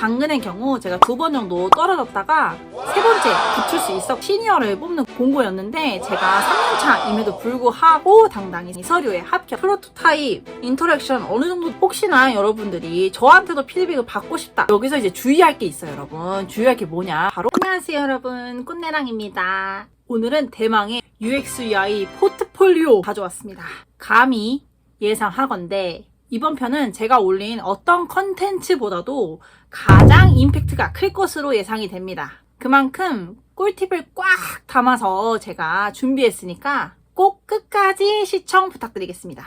당근의 경우 제가 2번 정도 떨어졌다가 3번째 붙을 수 있어 시니어를 뽑는 공고였는데 제가 3년차임에도 불구하고 당당히 서류에 합격. 프로토타입, 인터랙션 어느 정도 혹시나 여러분들이 저한테도 피드백을 받고 싶다. 여기서 이제 주의할 게 있어요, 여러분. 주의할 게 뭐냐? 바로 안녕하세요, 여러분. 꽃내랑입니다. 오늘은 대망의 UX UI 포트폴리오 가져왔습니다. 감히 예상하건대 이번 편은 제가 올린 어떤 컨텐츠보다도 가장 임팩트가 클 것으로 예상이 됩니다. 그만큼 꿀팁을 꽉 담아서 제가 준비했으니까 꼭 끝까지 시청 부탁드리겠습니다.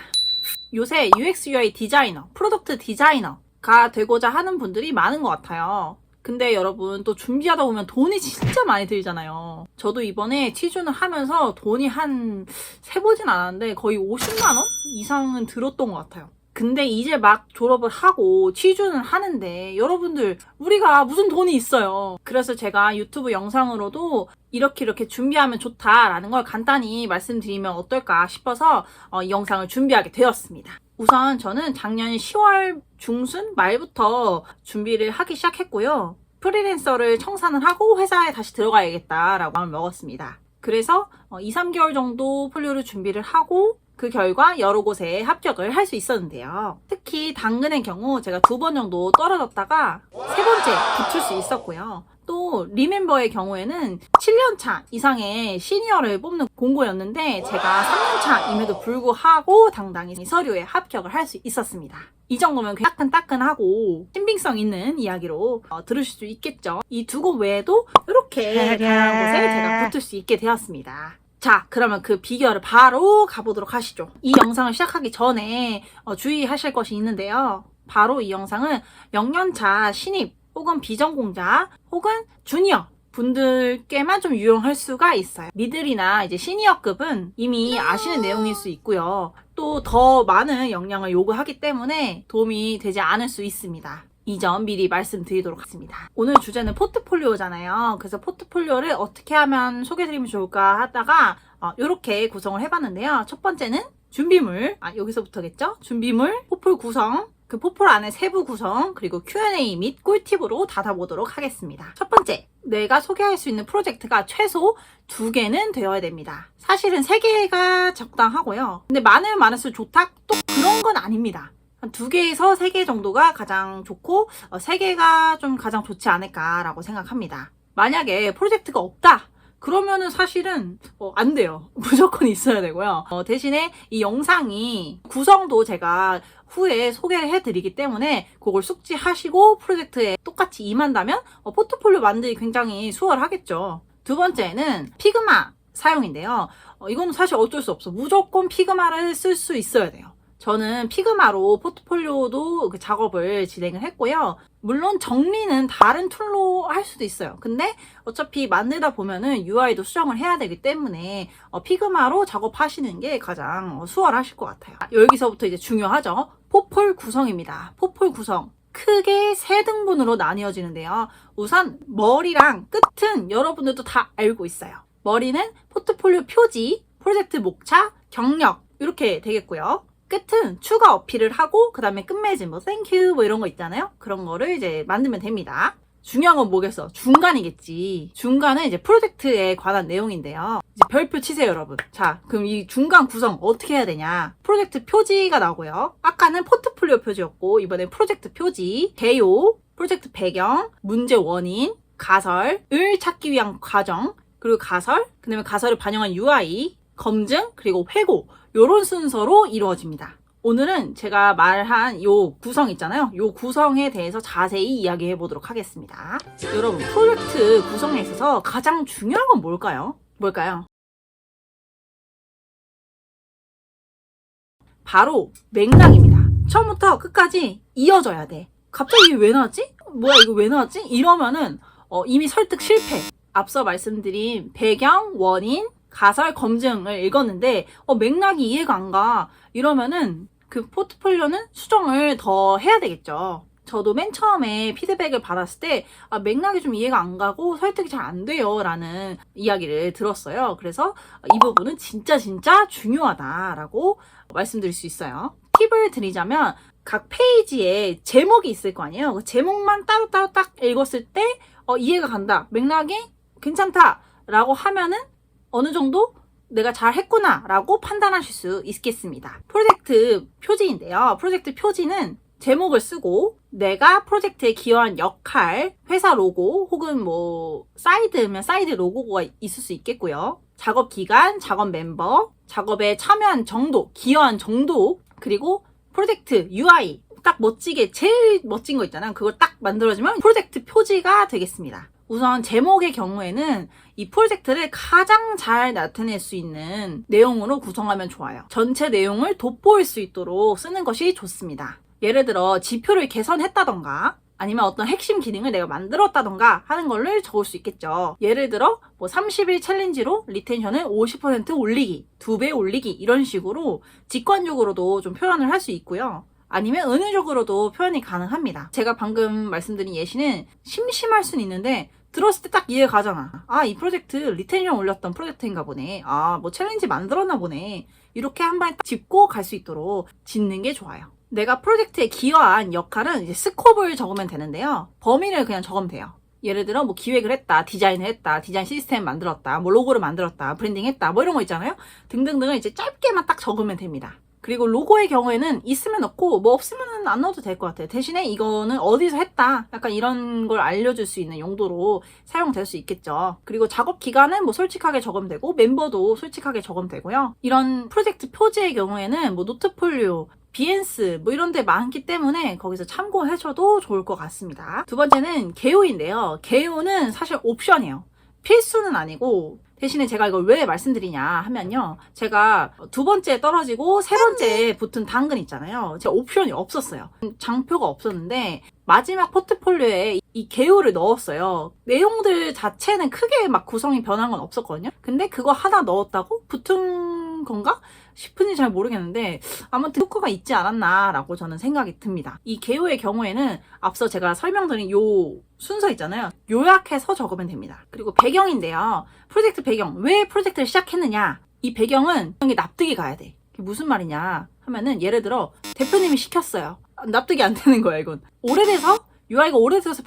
요새 UX UI 디자이너, 프로덕트 디자이너가 되고자 하는 분들이 많은 것 같아요. 근데 여러분 또 준비하다 보면 돈이 진짜 많이 들잖아요. 저도 이번에 취준을 하면서 돈이 한 세보진 않았는데 거의 50만 원 이상은 들었던 것 같아요. 근데 이제 막 졸업을 하고 취준을 하는데 여러분들 우리가 무슨 돈이 있어요. 그래서 제가 유튜브 영상으로도 이렇게 준비하면 좋다라는 걸 간단히 말씀드리면 어떨까 싶어서 이 영상을 준비하게 되었습니다. 우선 저는 작년 10월 중순 말부터 준비를 하기 시작했고요. 프리랜서를 청산을 하고 회사에 다시 들어가야겠다라고 마음을 먹었습니다. 그래서 2, 3개월 정도 폴리오를 준비를 하고 그 결과 여러 곳에 합격을 할 수 있었는데요. 특히 당근의 경우 제가 2번 정도 떨어졌다가 3번째 붙을 수 있었고요. 또 리멤버의 경우에는 7년차 이상의 시니어를 뽑는 공고였는데 제가 3년차임에도 불구하고 당당히 서류에 합격을 할 수 있었습니다. 이 정도면 따끈따끈하고 신빙성 있는 이야기로 들으실 수 있겠죠. 이 두 곳 외에도 이렇게 다양한 곳에 제가 붙을 수 있게 되었습니다. 자, 그러면 그 비결을 바로 가보도록 하시죠. 이 영상을 시작하기 전에 주의하실 것이 있는데요. 바로 이 영상은 0년차 신입 혹은 비전공자 혹은 주니어 분들께만 좀 유용할 수가 있어요. 미들이나 이제 시니어급은 이미 아시는 내용일 수 있고요. 또 더 많은 역량을 요구하기 때문에 도움이 되지 않을 수 있습니다. 이 점 미리 말씀드리도록 하겠습니다. 오늘 주제는 포트폴리오잖아요. 그래서 포트폴리오를 어떻게 하면 소개해드리면 좋을까 하다가 이렇게 구성을 해봤는데요. 첫 번째는 준비물, 여기서부터겠죠? 준비물, 포폴 구성, 그 포폴 안에 세부 구성, 그리고 Q&A 및 꿀팁으로 닫아보도록 하겠습니다. 첫 번째, 내가 소개할 수 있는 프로젝트가 최소 2개는 되어야 됩니다. 사실은 3개가 적당하고요. 근데 많으면 많을수록 좋다? 또 그런 건 아닙니다. 한 2개에서 3개 정도가 가장 좋고 3개가 좀 가장 좋지 않을까라고 생각합니다. 만약에 프로젝트가 없다! 그러면은 사실은 안 돼요. 무조건 있어야 되고요. 대신에 이 영상이 구성도 제가 후에 소개를 해드리기 때문에 그걸 숙지하시고 프로젝트에 똑같이 임한다면 포트폴리오 만들기 굉장히 수월하겠죠. 두 번째는 피그마 사용인데요. 이거는 사실 어쩔 수 없어. 무조건 피그마를 쓸 수 있어야 돼요. 저는 피그마로 포트폴리오도 그 작업을 진행을 했고요. 물론 정리는 다른 툴로 할 수도 있어요. 근데 어차피 만들다 보면은 UI도 수정을 해야 되기 때문에 피그마로 작업하시는 게 가장 수월하실 것 같아요. 여기서부터 이제 중요하죠. 포폴 구성입니다. 포폴 구성. 크게 3등분으로 나뉘어지는데요. 우선 머리랑 끝은 여러분들도 다 알고 있어요. 머리는 포트폴리오 표지, 프로젝트 목차, 경력 이렇게 되겠고요. 끝은 추가 어필을 하고 그 다음에 끝맺음 땡큐 이런 거 있잖아요. 그런 거를 이제 만들면 됩니다. 중요한 건 뭐겠어? 중간이겠지. 중간은 이제 프로젝트에 관한 내용인데요. 이제 별표 치세요, 여러분. 자, 그럼 이 중간 구성 어떻게 해야 되냐? 프로젝트 표지가 나오고요. 아까는 포트폴리오 표지였고 이번엔 프로젝트 표지, 개요, 프로젝트 배경, 문제 원인, 가설을 찾기 위한 과정, 그리고 가설, 그 다음에 가설을 반영한 UI, 검증, 그리고 회고 요런 순서로 이루어집니다. 오늘은 제가 말한 요 구성 있잖아요. 요 구성에 대해서 자세히 이야기해 보도록 하겠습니다. 여러분, 프로젝트 구성에 있어서 가장 중요한 건 뭘까요? 바로 맥락입니다. 처음부터 끝까지 이어져야 돼. 갑자기 이게 왜 나왔지? 뭐야 이거 왜 나왔지? 이러면은 이미 설득 실패. 앞서 말씀드린 배경, 원인, 가설, 검증을 읽었는데 맥락이 이해가 안 가. 이러면은 그 포트폴리오는 수정을 더 해야 되겠죠. 저도 맨 처음에 피드백을 받았을 때 맥락이 좀 이해가 안 가고 설득이 잘 안 돼요 라는 이야기를 들었어요. 그래서 이 부분은 진짜 중요하다라고 말씀드릴 수 있어요. 팁을 드리자면 각 페이지에 제목이 있을 거 아니에요. 그 제목만 따로 딱 읽었을 때 이해가 간다, 맥락이 괜찮다 라고 하면은 어느 정도 내가 잘 했구나 라고 판단하실 수 있겠습니다. 프로젝트 표지인데요. 프로젝트 표지는 제목을 쓰고 내가 프로젝트에 기여한 역할, 회사 로고 혹은 뭐 사이드면 사이드 로고가 있을 수 있겠고요. 작업 기간, 작업 멤버, 작업에 참여한 정도, 기여한 정도, 그리고 프로젝트 UI 딱 멋지게 제일 멋진 거 있잖아요. 그걸 딱 만들어주면 프로젝트 표지가 되겠습니다. 우선 제목의 경우에는 이 프로젝트를 가장 잘 나타낼 수 있는 내용으로 구성하면 좋아요. 전체 내용을 돋보일 수 있도록 쓰는 것이 좋습니다. 예를 들어 지표를 개선했다던가 아니면 어떤 핵심 기능을 내가 만들었다던가 하는 거를 적을 수 있겠죠. 예를 들어 뭐 30일 챌린지로 리텐션을 50% 올리기, 2배 올리기 이런 식으로 직관적으로도 좀 표현을 할 수 있고요. 아니면 은유적으로도 표현이 가능합니다. 제가 방금 말씀드린 예시는 심심할 수는 있는데 들었을 때 딱 이해가 가잖아. 아, 이 프로젝트 리텐션 올렸던 프로젝트인가 보네. 아, 뭐 챌린지 만들었나 보네. 이렇게 한 번에 딱 짚고 갈 수 있도록 짓는 게 좋아요. 내가 프로젝트에 기여한 역할은 이제 스콥을 적으면 되는데요. 범위를 그냥 적으면 돼요. 예를 들어 뭐 기획을 했다, 디자인을 했다, 디자인 시스템 만들었다, 뭐 로고를 만들었다, 브랜딩 했다, 뭐 이런 거 있잖아요. 등등등을 이제 짧게만 딱 적으면 됩니다. 그리고 로고의 경우에는 있으면 넣고 뭐 없으면 안 넣어도 될 것 같아요. 대신에 이거는 어디서 했다, 약간 이런 걸 알려줄 수 있는 용도로 사용될 수 있겠죠. 그리고 작업 기간은 뭐 솔직하게 적으면 되고 멤버도 솔직하게 적으면 되고요. 이런 프로젝트 표지의 경우에는 뭐 노트폴리오, 비엔스 뭐 이런 데 많기 때문에 거기서 참고하셔도 좋을 것 같습니다. 두 번째는 개요인데요. 개요는 사실 옵션이에요. 필수는 아니고, 대신에 제가 이걸 왜 말씀드리냐 하면요. 제가 두 번째 떨어지고 세 번째 붙은 당근 있잖아요. 제가 옵션이 없었어요. 장표가 없었는데 마지막 포트폴리오에 이 개요를 넣었어요. 내용들 자체는 크게 막 구성이 변한 건 없었거든요. 근데 그거 하나 넣었다고 붙은 건가 싶은지 잘 모르겠는데 아무튼 효과가 있지 않았나 라고 저는 생각이 듭니다. 이 개요의 경우에는 앞서 제가 설명드린 요 순서 있잖아요. 요약해서 적으면 됩니다. 그리고 배경인데요. 프로젝트 배경. 왜 프로젝트를 시작했느냐? 이 배경은 납득이 가야 돼. 그게 무슨 말이냐 하면은 예를 들어 대표님이 시켰어요. 납득이 안 되는 거야 이건. 오래돼서 UI가 오래돼서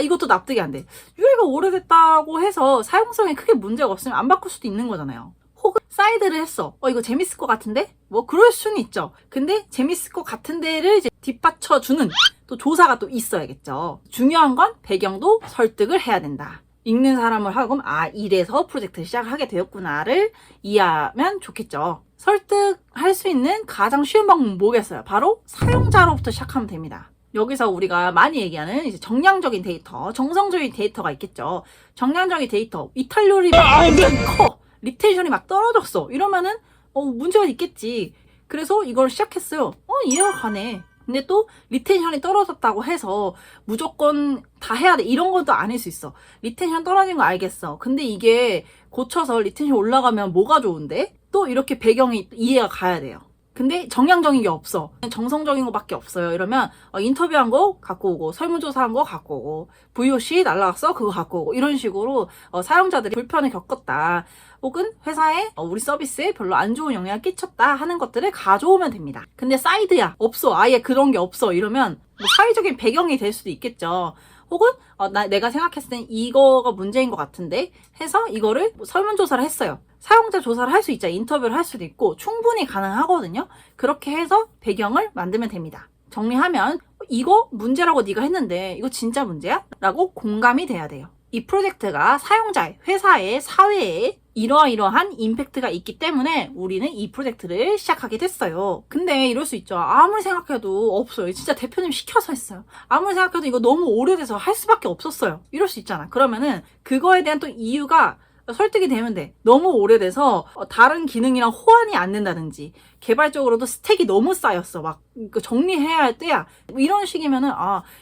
이것도 납득이 안 돼. UI가 오래됐다고 해서 사용성에 크게 문제가 없으면 안 바꿀 수도 있는 거잖아요. 혹은 사이드를 했어. 이거 재밌을 것 같은데? 뭐 그럴 수는 있죠. 근데 재밌을 것 같은 데를 이제 뒷받쳐주는 또 조사가 또 있어야겠죠. 중요한 건 배경도 설득을 해야 된다. 읽는 사람을 하고 이래서 프로젝트를 시작하게 되었구나를 이해하면 좋겠죠. 설득할 수 있는 가장 쉬운 방법은 뭐겠어요? 바로 사용자로부터 시작하면 됩니다. 여기서 우리가 많이 얘기하는 이제 정량적인 데이터, 정성적인 데이터가 있겠죠. 정량적인 데이터, 이탈률이 막 엄청 커. 리텐션이 막 떨어졌어. 이러면은 문제가 있겠지. 그래서 이걸 시작했어요. 이해가 가네. 근데 또 리텐션이 떨어졌다고 해서 무조건 다 해야 돼 이런 것도 아닐 수 있어. 리텐션 떨어진 거 알겠어. 근데 이게 고쳐서 리텐션 올라가면 뭐가 좋은데? 또 이렇게 배경이 이해가 가야 돼요. 근데 정량적인 게 없어. 정성적인 거밖에 없어요. 이러면 인터뷰한 거 갖고 오고 설문조사한 거 갖고 오고 VOC 날라갔어? 그거 갖고 오고 이런 식으로 사용자들이 불편을 겪었다. 혹은 회사에 우리 서비스에 별로 안 좋은 영향을 끼쳤다 하는 것들을 가져오면 됩니다. 근데 사이드야 없어. 아예 그런 게 없어. 이러면 뭐 사회적인 배경이 될 수도 있겠죠. 혹은 내가 생각했을 땐 이거가 문제인 것 같은데 해서 이거를 뭐 설문조사를 했어요. 사용자 조사를 할 수 있죠. 인터뷰를 할 수도 있고 충분히 가능하거든요. 그렇게 해서 배경을 만들면 됩니다. 정리하면 이거 문제라고 네가 했는데 이거 진짜 문제야? 라고 공감이 돼야 돼요. 이 프로젝트가 사용자의, 회사의, 사회에 이러한 임팩트가 있기 때문에 우리는 이 프로젝트를 시작하게 됐어요. 근데 이럴 수 있죠. 아무리 생각해도 없어요. 진짜 대표님 시켜서 했어요. 아무리 생각해도 이거 너무 오래돼서 할 수밖에 없었어요. 이럴 수 있잖아. 그러면은 그거에 대한 또 이유가 설득이 되면 돼. 너무 오래돼서 다른 기능이랑 호환이 안 된다든지 개발적으로도 스택이 너무 쌓였어. 막 정리해야 할 때야. 이런 식이면은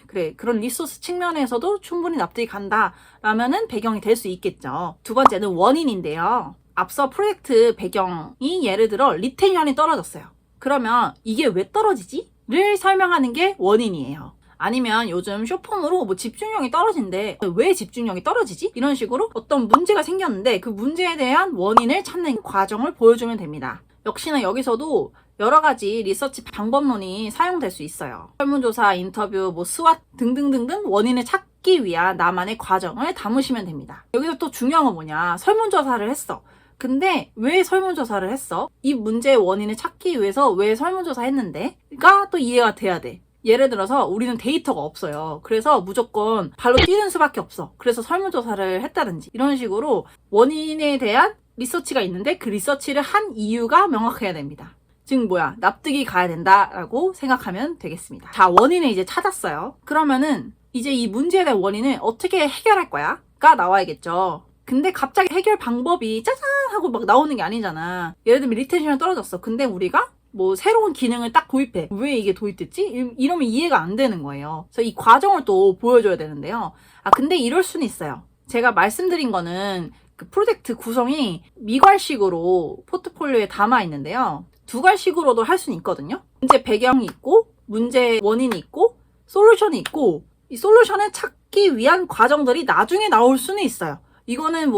그래 그런 리소스 측면에서도 충분히 납득이 간다 라면은 배경이 될 수 있겠죠. 두 번째는 원인인데요. 앞서 프로젝트 배경이 예를 들어 리텐션이 떨어졌어요. 그러면 이게 왜 떨어지지? 를 설명하는 게 원인이에요. 아니면 요즘 쇼폼으로 뭐 집중력이 떨어진대. 왜 집중력이 떨어지지? 이런 식으로 어떤 문제가 생겼는데 그 문제에 대한 원인을 찾는 과정을 보여주면 됩니다. 역시나 여기서도 여러 가지 리서치 방법론이 사용될 수 있어요. 설문조사, 인터뷰, 스왓 등등등등 원인을 찾기 위한 나만의 과정을 담으시면 됩니다. 여기서 또 중요한 건 뭐냐? 설문조사를 했어. 근데 왜 설문조사를 했어? 이 문제의 원인을 찾기 위해서 왜 설문조사 했는데?가 또 이해가 돼야 돼. 예를 들어서 우리는 데이터가 없어요. 그래서 무조건 발로 뛰는 수밖에 없어. 그래서 설문조사를 했다든지 이런 식으로 원인에 대한 리서치가 있는데 그 리서치를 한 이유가 명확해야 됩니다. 즉 납득이 가야 된다라고 생각하면 되겠습니다. 자, 원인을 이제 찾았어요. 그러면은 이제 이 문제에 대한 원인을 어떻게 해결할 거야? 가 나와야겠죠. 근데 갑자기 해결 방법이 짜잔 하고 막 나오는 게 아니잖아. 예를 들면 리텐션이 떨어졌어. 근데 우리가 새로운 기능을 딱 도입해. 왜 이게 도입됐지? 이러면 이해가 안 되는 거예요. 그래서 이 과정을 또 보여줘야 되는데요. 근데 이럴 수는 있어요. 제가 말씀드린 거는 그 프로젝트 구성이 미괄식으로 포트폴리오에 담아 있는데요. 두괄식으로도 할 수는 있거든요. 문제 배경이 있고, 문제 원인이 있고, 솔루션이 있고, 이 솔루션을 찾기 위한 과정들이 나중에 나올 수는 있어요. 이거는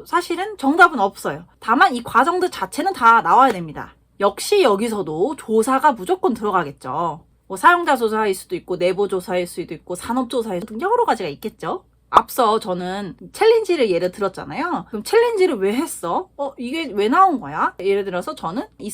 사실은 정답은 없어요. 다만 이 과정들 자체는 다 나와야 됩니다. 역시 여기서도 조사가 무조건 들어가겠죠. 사용자 조사일 수도 있고, 내부 조사일 수도 있고, 산업 조사일 수도 있고, 여러 가지가 있겠죠. 앞서 저는 챌린지를 예를 들었잖아요. 그럼 챌린지를 왜 했어? 이게 왜 나온 거야? 예를 들어서 저는 이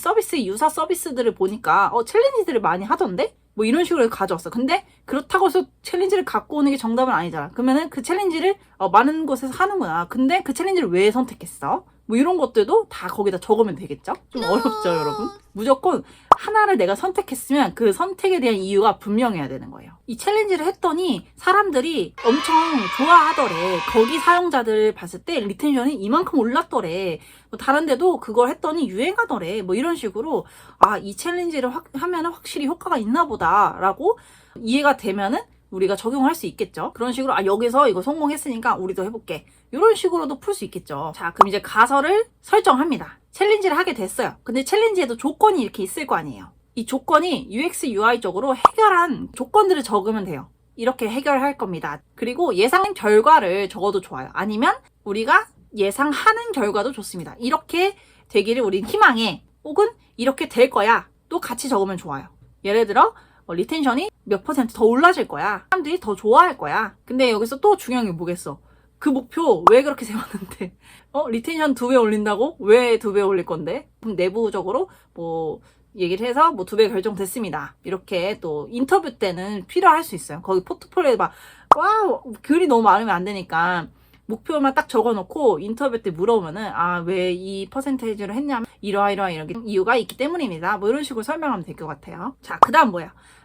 유사 서비스들을 보니까 챌린지들을 많이 하던데? 이런 식으로 가져왔어. 근데 그렇다고 해서 챌린지를 갖고 오는 게 정답은 아니잖아. 그러면은 그 챌린지를 많은 곳에서 하는구나. 근데 그 챌린지를 왜 선택했어? 이런 것들도 다 거기다 적으면 되겠죠? 좀 어렵죠, 여러분? 무조건 하나를 내가 선택했으면 그 선택에 대한 이유가 분명해야 되는 거예요. 이 챌린지를 했더니 사람들이 엄청 좋아하더래. 거기 사용자들 봤을 때 리텐션이 이만큼 올랐더래. 다른 데도 그걸 했더니 유행하더래. 이런 식으로 이 챌린지를 하면 확실히 효과가 있나 보다라고 이해가 되면은 우리가 적용할 수 있겠죠. 그런 식으로 여기서 이거 성공했으니까 우리도 해볼게. 이런 식으로도 풀 수 있겠죠. 자, 그럼 이제 가설을 설정합니다. 챌린지를 하게 됐어요. 근데 챌린지에도 조건이 이렇게 있을 거 아니에요. 이 조건이 UX, UI적으로 해결한 조건들을 적으면 돼요. 이렇게 해결할 겁니다. 그리고 예상 결과를 적어도 좋아요. 아니면 우리가 예상하는 결과도 좋습니다. 이렇게 되기를 우린 희망해. 혹은 이렇게 될 거야. 또 같이 적으면 좋아요. 예를 들어 리텐션이 몇 % 더 올라질 거야. 사람들이 더 좋아할 거야. 근데 여기서 또 중요한 게 뭐겠어? 그 목표 왜 그렇게 세웠는데? 리텐션 2배 올린다고? 왜 2배 올릴 건데? 그럼 내부적으로 얘기를 해서 2배 결정됐습니다. 이렇게 또 인터뷰 때는 필요할 수 있어요. 거기 포트폴리오에 글이 너무 많으면 안 되니까 목표만 딱 적어놓고 인터뷰 때 물어보면은 왜 이 퍼센테이지를 했냐면 이러이러한 이유가 있기 때문입니다. 이런 식으로 설명하면 될 것 같아요. 자, 그 다음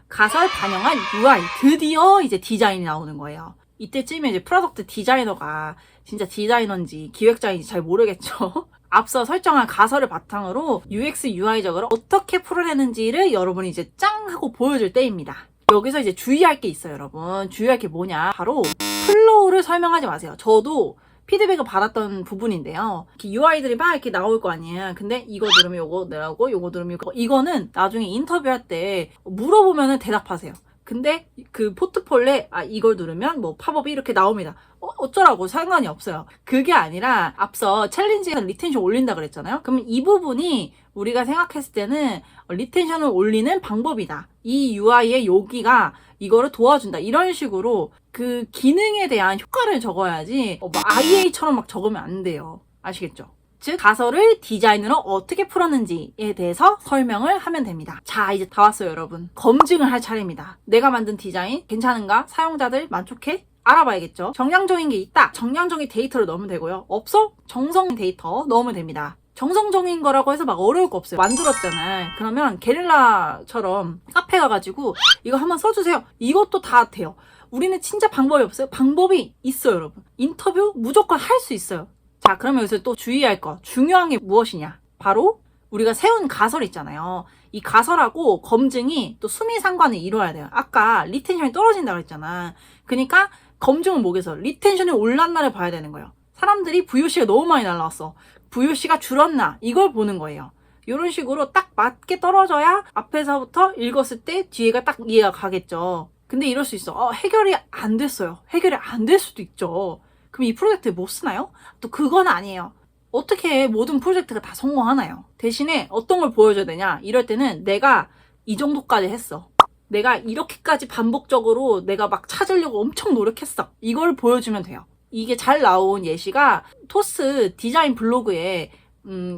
가설 반영한 UI. 드디어 이제 디자인이 나오는 거예요. 이때쯤에 이제 프로덕트 디자이너가 진짜 디자이너인지 기획자인지 잘 모르겠죠. 앞서 설정한 가설을 바탕으로 UX, UI적으로 어떻게 풀어내는지를 여러분이 이제 짱 하고 보여줄 때입니다. 여기서 이제 주의할 게 있어요, 여러분. 주의할 게 뭐냐? 바로 플로우를 설명하지 마세요. 저도 피드백을 받았던 부분인데요. UI들이 막 이렇게 나올 거 아니에요. 근데 이거 들으면 요거 나오고, 요거 들으면 이거. 이거는 나중에 인터뷰할 때 물어보면은 대답하세요. 근데 그 포트폴리오에 이걸 누르면 팝업이 이렇게 나옵니다. 어쩌라고 상관이 없어요. 그게 아니라 앞서 챌린지에서 리텐션 올린다 그랬잖아요. 그럼 이 부분이 우리가 생각했을 때는 리텐션을 올리는 방법이다. 이 UI의 여기가 이거를 도와준다. 이런 식으로 그 기능에 대한 효과를 적어야지 IA처럼 막 적으면 안 돼요. 아시겠죠? 즉 가설을 디자인으로 어떻게 풀었는지에 대해서 설명을 하면 됩니다. 자, 이제 다 왔어요, 여러분. 검증을 할 차례입니다. 내가 만든 디자인 괜찮은가? 사용자들 만족해? 알아봐야겠죠. 정량적인 게 있다. 정량적인 데이터를 넣으면 되고요. 없어? 정성 데이터 넣으면 됩니다. 정성적인 거라고 해서 막 어려울 거 없어요. 만들었잖아요. 그러면 게릴라처럼 카페 가가지고 이거 한번 써주세요. 이것도 다 돼요. 우리는 진짜 방법이 없어요? 방법이 있어요, 여러분. 인터뷰 무조건 할 수 있어요. 자, 그러면 여기서 또 주의할 거. 중요한 게 무엇이냐? 바로 우리가 세운 가설 있잖아요. 이 가설하고 검증이 또 수미상관을 이루어야 돼요. 아까 리텐션이 떨어진다고 했잖아. 그러니까 검증은 뭐겠어? 리텐션이 올랐나를 봐야 되는 거예요. 사람들이 VOC가 너무 많이 날라왔어. VOC가 줄었나? 이걸 보는 거예요. 이런 식으로 딱 맞게 떨어져야 앞에서부터 읽었을 때 뒤에가 딱 이해가 가겠죠. 근데 이럴 수 있어. 해결이 안 됐어요. 해결이 안 될 수도 있죠. 그럼 이 프로젝트 못 쓰나요? 또 그건 아니에요. 어떻게 모든 프로젝트가 다 성공하나요? 대신에 어떤 걸 보여줘야 되냐? 이럴 때는 내가 이 정도까지 했어. 내가 이렇게까지 반복적으로 내가 막 찾으려고 엄청 노력했어. 이걸 보여주면 돼요. 이게 잘 나온 예시가 토스 디자인 블로그에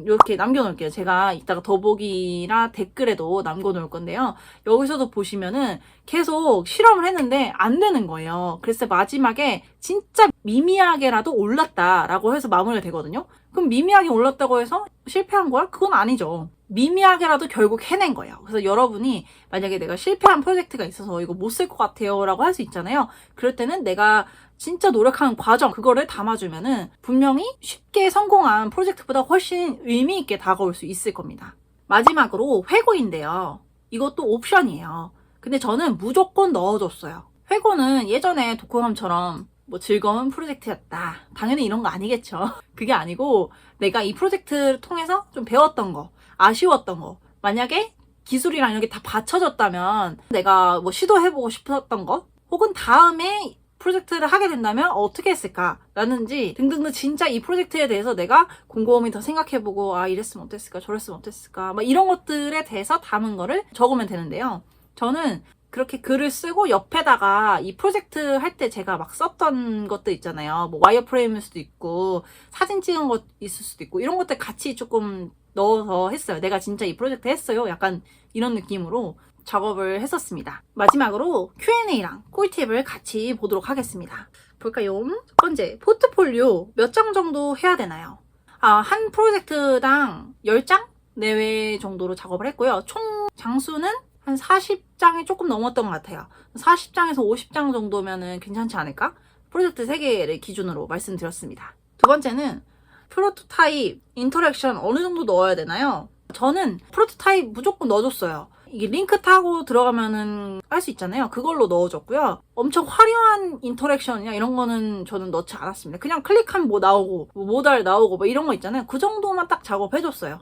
이렇게 남겨놓을게요. 제가 이따가 더보기나 댓글에도 남겨놓을 건데요. 여기서도 보시면은 계속 실험을 했는데 안 되는 거예요. 그래서 마지막에 진짜 미미하게라도 올랐다라고 해서 마무리가 되거든요. 그럼 미미하게 올랐다고 해서 실패한 거야? 그건 아니죠. 미미하게라도 결국 해낸 거예요. 그래서 여러분이 만약에 내가 실패한 프로젝트가 있어서 이거 못 쓸 것 같아요 라고 할 수 있잖아요. 그럴 때는 내가 진짜 노력하는 과정, 그거를 담아주면은 분명히 쉽게 성공한 프로젝트보다 훨씬 의미 있게 다가올 수 있을 겁니다. 마지막으로 회고인데요. 이것도 옵션이에요. 근데 저는 무조건 넣어줬어요. 회고는 예전에 독후감처럼 뭐 즐거운 프로젝트였다. 당연히 이런 거 아니겠죠. 그게 아니고 내가 이 프로젝트를 통해서 좀 배웠던 거, 아쉬웠던 거, 만약에 기술이랑 이런 게 다 받쳐졌다면 내가 뭐 시도해보고 싶었던 거, 혹은 다음에 프로젝트를 하게 된다면 어떻게 했을까? 라는지 등등등 진짜 이 프로젝트에 대해서 내가 곰곰이 더 생각해보고 아 이랬으면 어땠을까? 저랬으면 어땠을까? 막 이런 것들에 대해서 담은 거를 적으면 되는데요. 저는 그렇게 글을 쓰고 옆에다가 이 프로젝트 할 때 제가 막 썼던 것들 있잖아요. 뭐 와이어프레임일 수도 있고 사진 찍은 것 있을 수도 있고 이런 것들 같이 조금 넣어서 했어요. 내가 진짜 이 프로젝트 했어요. 약간 이런 느낌으로 작업을 했었습니다. 마지막으로 Q&A랑 꿀팁을 같이 보도록 하겠습니다. 볼까요? 첫 번째, 포트폴리오 몇 장 정도 해야 되나요? 한 프로젝트당 10장 내외 정도로 작업을 했고요. 총 장수는 한 40장이 조금 넘었던 것 같아요. 40장에서 50장 정도면은 괜찮지 않을까? 프로젝트 3개를 기준으로 말씀드렸습니다. 두 번째는 프로토타입, 인터랙션 어느 정도 넣어야 되나요? 저는 프로토타입 무조건 넣어줬어요. 이게 링크 타고 들어가면은 할 수 있잖아요. 그걸로 넣어줬고요. 엄청 화려한 인터랙션이나 이런 거는 저는 넣지 않았습니다. 그냥 클릭하면 뭐 나오고, 뭐 모달 나오고, 뭐 이런 거 있잖아요. 그 정도만 딱 작업해줬어요.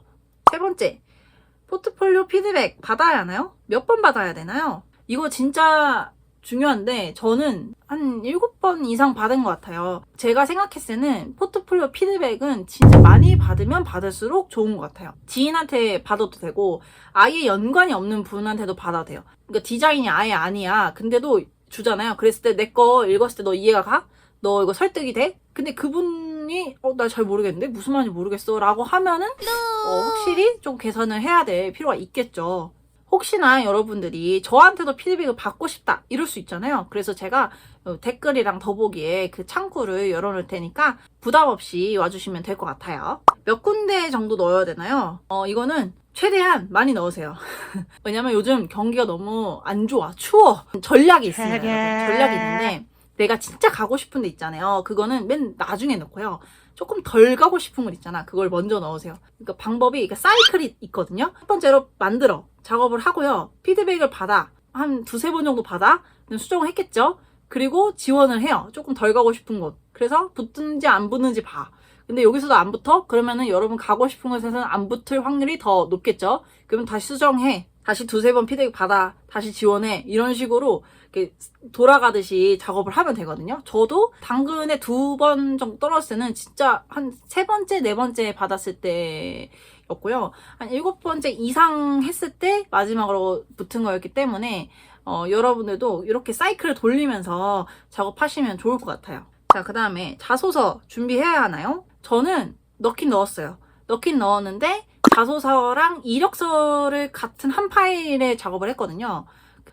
세 번째, 포트폴리오 피드백 받아야 하나요? 몇 번 받아야 되나요? 이거 진짜 중요한데 저는 한 7번 이상 받은 것 같아요. 제가 생각했을 때는 포트폴리오 피드백은 진짜 많이 받으면 받을수록 좋은 것 같아요. 지인한테 받아도 되고 아예 연관이 없는 분한테도 받아도 돼요. 그러니까 디자인이 아예 아니야. 근데도 주잖아요. 그랬을 때 내 거 읽었을 때 너 이해가 가? 너 이거 설득이 돼? 근데 그분이 나 잘 모르겠는데? 무슨 말인지 모르겠어 라고 하면은 확실히 좀 개선을 해야 될 필요가 있겠죠. 혹시나 여러분들이 저한테도 피드백을 받고 싶다 이럴 수 있잖아요. 그래서 제가 댓글이랑 더보기에 그 창구를 열어놓을 테니까 부담 없이 와주시면 될 것 같아요. 몇 군데 정도 넣어야 되나요? 이거는 최대한 많이 넣으세요. 왜냐면 요즘 경기가 너무 안 좋아. 추워. 전략이 있습니다. 여러분. 전략이 있는데 내가 진짜 가고 싶은 데 있잖아요. 그거는 맨 나중에 넣고요. 조금 덜 가고 싶은 거 있잖아. 그걸 먼저 넣으세요. 그러니까 방법이 사이클이 있거든요. 첫 번째로 만들어. 작업을 하고요. 피드백을 받아. 한 2-3번 정도 받아. 수정을 했겠죠. 그리고 지원을 해요. 조금 덜 가고 싶은 곳. 그래서 붙는지 안 붙는지 봐. 근데 여기서도 안 붙어? 그러면은 여러분 가고 싶은 곳에서는 안 붙을 확률이 더 높겠죠. 그러면 다시 수정해. 다시 2-3번 피드백 받아. 다시 지원해. 이런 식으로 이렇게 돌아가듯이 작업을 하면 되거든요. 저도 당근에 2번 정도 떨어졌을 때는 진짜 한 3번째, 4번째 받았을 때였고요. 한 7번째 이상 했을 때 마지막으로 붙은 거였기 때문에 여러분들도 이렇게 사이클을 돌리면서 작업하시면 좋을 것 같아요. 자, 그 다음에 자소서 준비해야 하나요? 저는 넣긴 넣었어요. 넣긴 넣었는데 자소서랑 이력서를 같은 한 파일에 작업을 했거든요.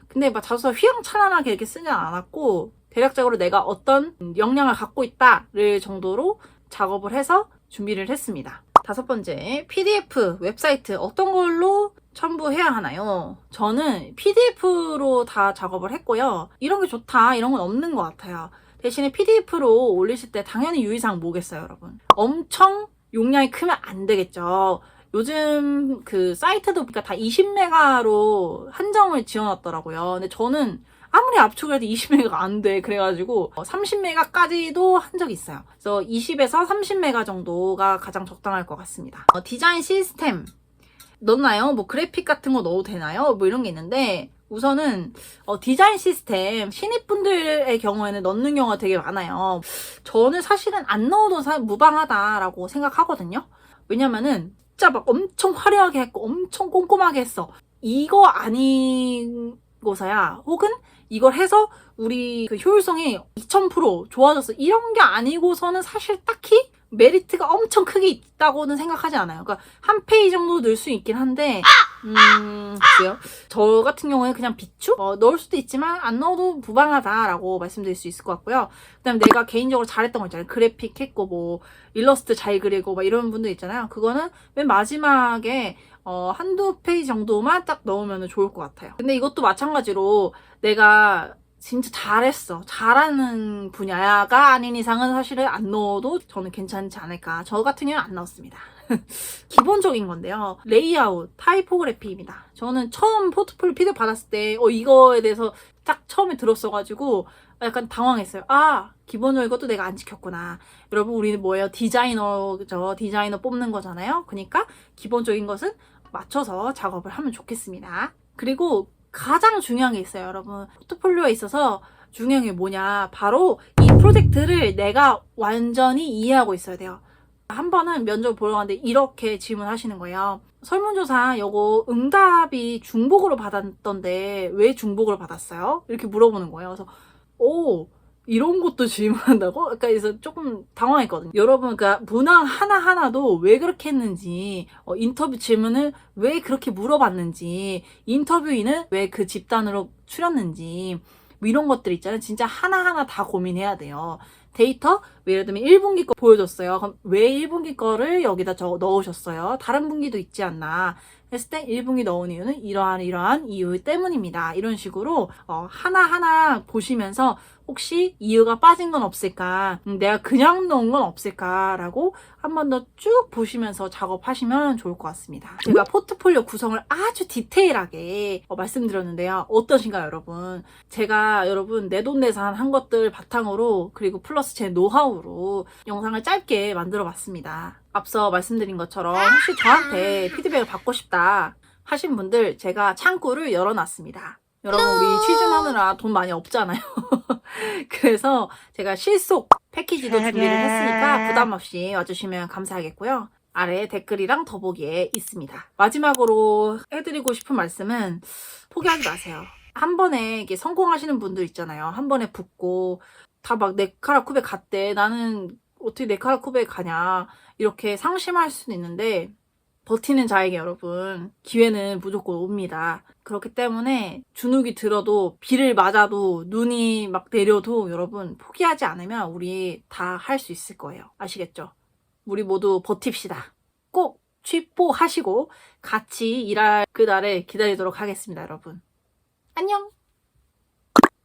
근데 막 자소서 휘황찬란하게 이렇게 쓰진 않았고 대략적으로 내가 어떤 역량을 갖고 있다를 정도로 작업을 해서 준비를 했습니다. 5번째, PDF 웹사이트 어떤 걸로 첨부해야 하나요? 저는 PDF로 다 작업을 했고요. 이런 게 좋다 이런 건 없는 것 같아요. 대신에 PDF로 올리실 때 당연히 유의사항 뭐겠어요, 여러분? 엄청 용량이 크면 안 되겠죠. 요즘 그 사이트도 그러니까 다 20메가로 한정을 지어놨더라고요. 근데 저는 아무리 압축을 해도 20메가가 안 돼. 그래가지고 30메가까지도 한 적이 있어요. 그래서 20에서 30메가 정도가 가장 적당할 것 같습니다. 디자인 시스템 넣나요? 뭐 그래픽 같은 거 넣어도 되나요? 뭐 이런 게 있는데 우선은 디자인 시스템 신입분들의 경우에는 넣는 경우가 되게 많아요. 저는 사실은 안 넣어도 무방하다라고 생각하거든요. 왜냐면은 진짜 막 엄청 화려하게 했고 엄청 꼼꼼하게 했어. 이거 아니고서야 혹은 이걸 해서 우리 그 효율성이 2000% 좋아졌어. 이런 게 아니고서는 사실 딱히 메리트가 엄청 크게 있다고는 생각하지 않아요. 그러니까 한 페이지 정도 넣을 수 있긴 한데 글쎄요. 저 같은 경우에 그냥 비추? 넣을 수도 있지만 안 넣어도 무방하다라고 말씀드릴 수 있을 것 같고요. 그다음에 내가 개인적으로 잘했던 거 있잖아요. 그래픽 했고 뭐 일러스트 잘 그리고 막 이런 분들 있잖아요. 그거는 맨 마지막에 한두 페이지 정도만 딱 넣으면 좋을 것 같아요. 근데 이것도 마찬가지로 내가 진짜 잘했어. 잘하는 분야가 아닌 이상은 사실은 안 넣어도 저는 괜찮지 않을까. 저 같은 경우는 안 넣었습니다. 기본적인 건데요. 레이아웃, 타이포그래피입니다. 저는 처음 포트폴리오 PDF 받았을 때 이거에 대해서 딱 처음에 들었어가지고 약간 당황했어요. 아, 기본적인 것도 내가 안 지켰구나. 여러분, 우리는 뭐예요? 디자이너죠. 디자이너 뽑는 거잖아요. 그러니까 기본적인 것은 맞춰서 작업을 하면 좋겠습니다. 그리고 가장 중요한 게 있어요, 여러분. 포트폴리오에 있어서 중요한 게 뭐냐. 바로 이 프로젝트를 내가 완전히 이해하고 있어야 돼요. 한 번은 면접 보러 갔는데 이렇게 질문하시는 거예요. 설문조사 요거 응답이 중복으로 받았던데 왜 중복으로 받았어요? 이렇게 물어보는 거예요. 그래서 이런 것도 질문한다고? 그러니까 그래서 조금 당황했거든요. 여러분, 그러니까 문항 하나하나도 왜 그렇게 했는지, 인터뷰 질문을 왜 그렇게 물어봤는지, 인터뷰인은 왜 그 집단으로 추렸는지, 뭐 이런 것들 있잖아요. 진짜 하나하나 다 고민해야 돼요. 데이터? 예를 들면 1분기 거 보여줬어요. 그럼 왜 1분기 거를 여기다 넣으셨어요? 다른 분기도 있지 않나? 했을 때 1분기 넣은 이유는 이러한 이유 때문입니다. 이런 식으로 하나하나 보시면서 혹시 이유가 빠진 건 없을까? 내가 그냥 넣은 건 없을까라고 한 번 더 쭉 보시면서 작업하시면 좋을 것 같습니다. 제가 포트폴리오 구성을 아주 디테일하게 말씀드렸는데요. 어떠신가요, 여러분? 제가 여러분 내돈내산 한 것들 바탕으로 그리고 플러스 제 노하우로 영상을 짧게 만들어 봤습니다. 앞서 말씀드린 것처럼 혹시 저한테 피드백을 받고 싶다 하신 분들 제가 창구를 열어놨습니다. 여러분, 우리 취준하느라 돈 많이 없잖아요. 그래서 제가 실속 패키지도 준비를 했으니까 부담 없이 와주시면 감사하겠고요. 아래 댓글이랑 더보기에 있습니다. 마지막으로 해드리고 싶은 말씀은 포기하지 마세요. 한 번에 이게 성공하시는 분들 있잖아요. 한 번에 붙고 다 막 네카라쿠베 갔대. 나는 어떻게 네카라쿠베 가냐. 이렇게 상심할 수는 있는데 버티는 자에게 여러분 기회는 무조건 옵니다. 그렇기 때문에 주눅이 들어도 비를 맞아도 눈이 막 내려도 여러분 포기하지 않으면 우리 다 할 수 있을 거예요. 아시겠죠? 우리 모두 버팁시다. 꼭 취뽀하시고 같이 일할 그날을 기다리도록 하겠습니다, 여러분. 안녕!